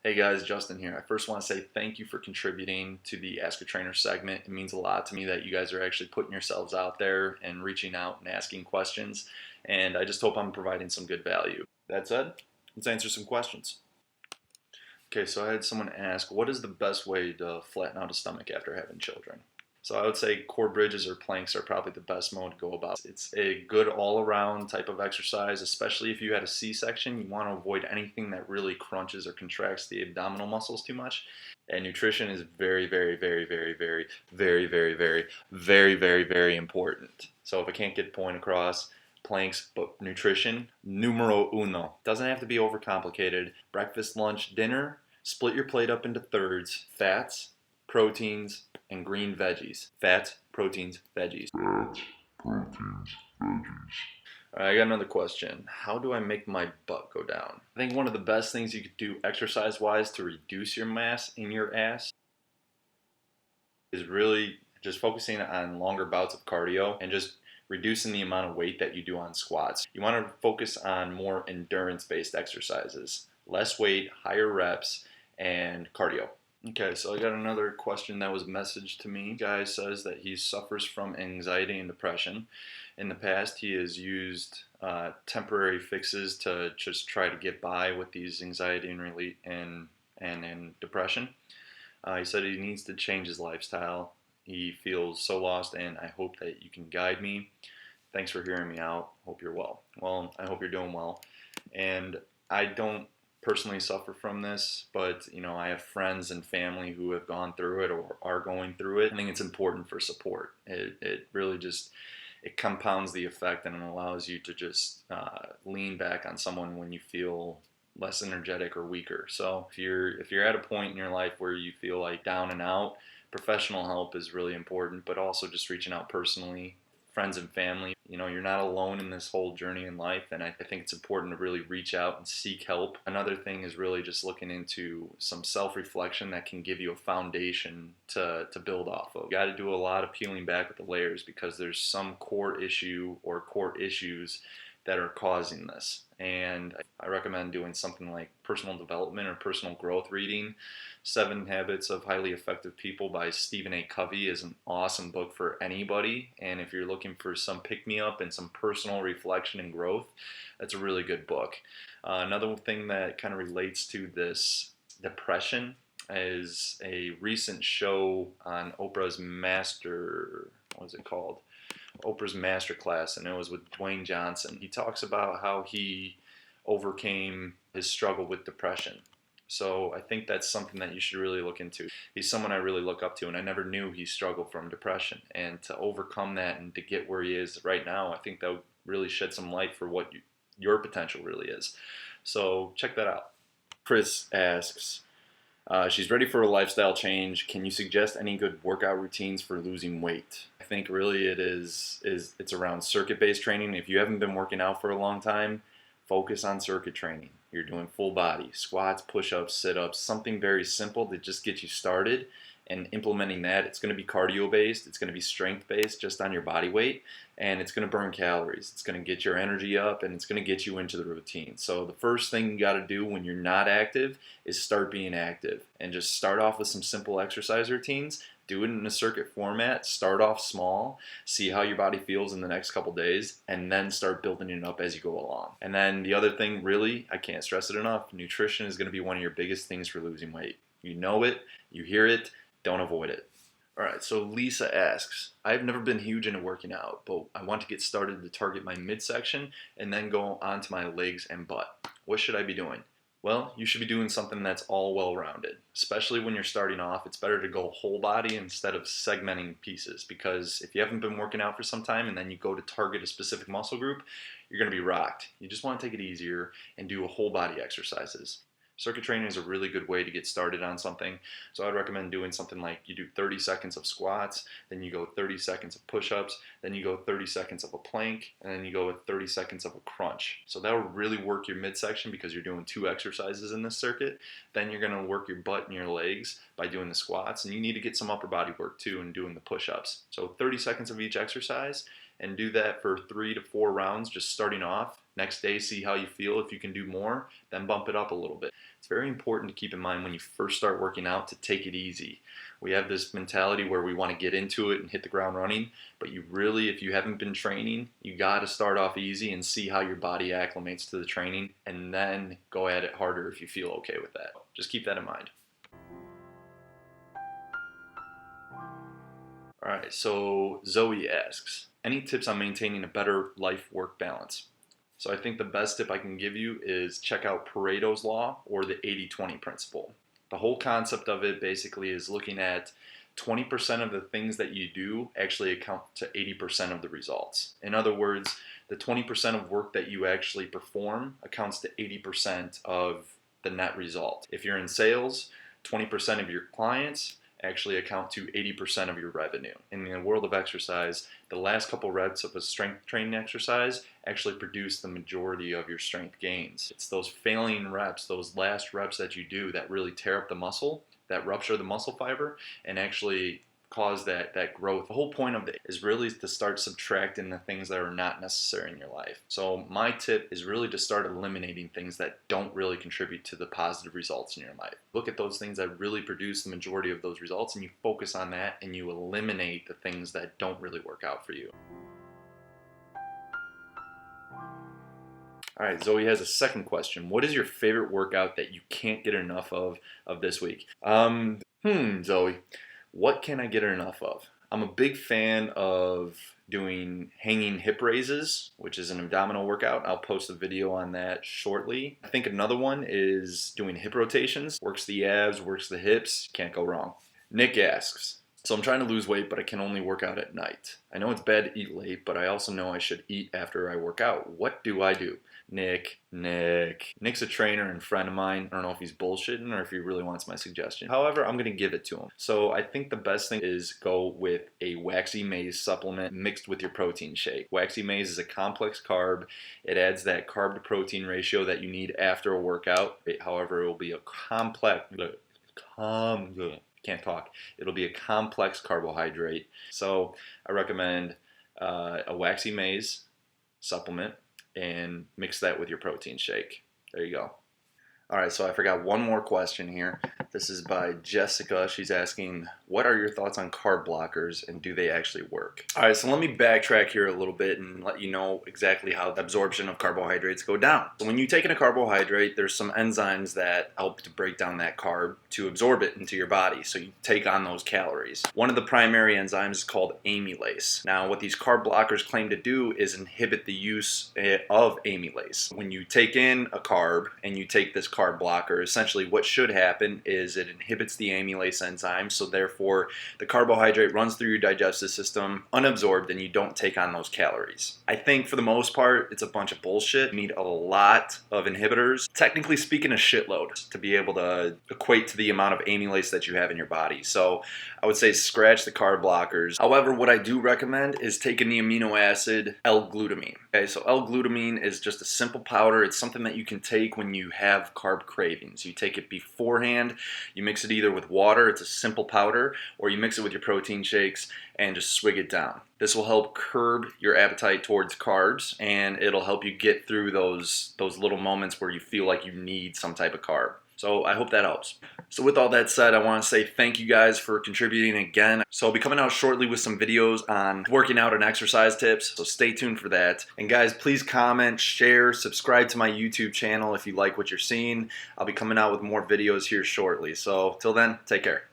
Hey guys, Justin here. I first want to say thank you for contributing to the Ask a Trainer segment. It means a lot to me that you guys are actually putting yourselves out there and reaching out and asking questions. And I just hope I'm providing some good value. That said, let's answer some questions. Okay, so I had someone ask, what is the best way to flatten out a stomach after having children? So I would say core bridges or planks are probably the best mode to go about. It's a good all-around type of exercise, especially if you had a C-section. You want to avoid anything that really crunches or contracts the abdominal muscles too much. And nutrition is very, very, very, very, very, very, very, very, very, very, very important. So if I can't get the point across, planks, but nutrition, numero uno. Doesn't have to be overcomplicated. Breakfast, lunch, dinner, split your plate up into thirds, fats, proteins, and green veggies. Fats, proteins, veggies. Fats, proteins, veggies. All right, I got another question. How do I make my butt go down? I think one of the best things you could do exercise-wise to reduce your mass in your ass is really just focusing on longer bouts of cardio and just reducing the amount of weight that you do on squats. You want to focus on more endurance-based exercises. Less weight, higher reps, and cardio. Okay, so I got another question that was messaged to me. Guy says that he suffers from anxiety and depression. In the past, he has used temporary fixes to just try to get by with these anxiety and depression. He said he needs to change his lifestyle. He feels so lost, and I hope that you can guide me. Thanks for hearing me out. Hope you're well. Well, I hope you're doing well. And I don't personally suffer from this, but I have friends and family who have gone through it or are going through it. I think it's important for support. It really just it compounds the effect and it allows you to just lean back on someone when you feel less energetic or weaker. So if you're at a point in your life where you feel like down and out, professional help is really important, but also just reaching out personally, friends and family. You're not alone in this whole journey in life, and I think it's important to really reach out and seek help. Another thing is really just looking into some self-reflection that can give you a foundation to build off of. You got to do a lot of peeling back with the layers because there's some core issue or core issues that are causing this. And I recommend doing something like personal development or personal growth reading. 7 Habits of Highly Effective People by Stephen A. Covey is an awesome book for anybody. And if you're looking for some pick-me-up and some personal reflection and growth, that's a really good book. Another thing that kind of relates to this depression is a recent show on Oprah's what was it called? Oprah's Masterclass, and it was with Dwayne Johnson. He talks about how he overcame his struggle with depression. So I think that's something that you should really look into. He's someone I really look up to, and I never knew he struggled from depression. And to overcome that and to get where he is right now, I think that would really shed some light for what your potential really is. So check that out. Chris asks, she's ready for a lifestyle change. Can you suggest any good workout routines for losing weight? I think really it's around circuit-based training. If you haven't been working out for a long time, focus on circuit training. You're doing full body, squats, push-ups, sit-ups, something very simple to just get you started. And implementing that, it's going to be cardio-based, it's going to be strength-based just on your body weight, and it's going to burn calories. It's going to get your energy up, and it's going to get you into the routine. So the first thing you got to do when you're not active is start being active. And just start off with some simple exercise routines. Do it in a circuit format. Start off small, see how your body feels in the next couple days, and then start building it up as you go along. And then the other thing, really, I can't stress it enough, nutrition is going to be one of your biggest things for losing weight. You know it, you hear it, don't avoid it. Alright, so Lisa asks, I've never been huge into working out, but I want to get started to target my midsection and then go on to my legs and butt. What should I be doing? Well, you should be doing something that's all well-rounded. Especially when you're starting off, it's better to go whole body instead of segmenting pieces, because if you haven't been working out for some time and then you go to target a specific muscle group, you're going to be rocked. You just want to take it easier and do a whole body exercises. Circuit training is a really good way to get started on something. So I'd recommend doing something like you do 30 seconds of squats, then you go 30 seconds of push-ups, then you go 30 seconds of a plank, and then you go with 30 seconds of a crunch. So that will really work your midsection because you're doing 2 exercises in this circuit. Then you're going to work your butt and your legs by doing the squats, and you need to get some upper body work too and doing the push-ups. So 30 seconds of each exercise, and do that for 3 to 4 rounds just starting off. Next day, see how you feel. If you can do more, then bump it up a little bit. It's very important to keep in mind when you first start working out to take it easy. We have this mentality where we want to get into it and hit the ground running, but you really, if you haven't been training, you got to start off easy and see how your body acclimates to the training, and then go at it harder if you feel okay with that. Just keep that in mind. All right, so Zoe asks, any tips on maintaining a better life-work balance? So I think the best tip I can give you is check out Pareto's Law, or the 80-20 principle. The whole concept of it basically is looking at 20% of the things that you do actually account to 80% of the results. In other words, the 20% of work that you actually perform accounts to 80% of the net result. If you're in sales, 20% of your clients actually account to 80% of your revenue. In the world of exercise, the last couple reps of a strength training exercise actually produce the majority of your strength gains. It's those failing reps, those last reps that you do that really tear up the muscle, that rupture the muscle fiber, and actually cause that growth. The whole point of it is really to start subtracting the things that are not necessary in your life. So my tip is really to start eliminating things that don't really contribute to the positive results in your life. Look at those things that really produce the majority of those results, and you focus on that, and you eliminate the things that don't really work out for you. All right, Zoe has a second question. What is your favorite workout that you can't get enough of this week? Zoe, what can I get enough of? I'm a big fan of doing hanging hip raises, which is an abdominal workout. I'll post a video on that shortly. I think another one is doing hip rotations. Works the abs, works the hips, can't go wrong. Nick asks, so I'm trying to lose weight, but I can only work out at night. I know it's bad to eat late, but I also know I should eat after I work out. What do I do? Nick's a trainer and friend of mine. I don't know if he's bullshitting or if he really wants my suggestion. However, I'm going to give it to him. So I think the best thing is go with a waxy maize supplement mixed with your protein shake. Waxy maize is a complex carb. It adds that carb to protein ratio that you need after a workout. However, it will be a can't talk. It'll be a complex carbohydrate. So I recommend a waxy maize supplement and mix that with your protein shake. There you go. All right, so I forgot one more question here. This is by Jessica. She's asking, what are your thoughts on carb blockers and do they actually work? All right, so let me backtrack here a little bit and let you know exactly how the absorption of carbohydrates go down. So when you take in a carbohydrate, there's some enzymes that help to break down that carb to absorb it into your body, so you take on those calories. One of the primary enzymes is called amylase. Now, what these carb blockers claim to do is inhibit the use of amylase. When you take in a carb and you take this carb blocker, essentially what should happen is it inhibits the amylase enzyme, so therefore the carbohydrate runs through your digestive system unabsorbed and you don't take on those calories. I think for the most part it's a bunch of bullshit. You need a lot of inhibitors, technically speaking a shitload, to be able to equate to the amount of amylase that you have in your body. So I would say scratch the carb blockers. However, what I do recommend is taking the amino acid L-glutamine. Okay, so L-glutamine is just a simple powder. It's something that you can take when you have carb cravings. You take it beforehand, you mix it either with water, it's a simple powder, or you mix it with your protein shakes and just swig it down. This will help curb your appetite towards carbs, and it'll help you get through those little moments where you feel like you need some type of carb. So I hope that helps. So with all that said, I want to say thank you guys for contributing again. So I'll be coming out shortly with some videos on working out and exercise tips, so stay tuned for that. And guys, please comment, share, subscribe to my YouTube channel if you like what you're seeing. I'll be coming out with more videos here shortly. So till then, take care.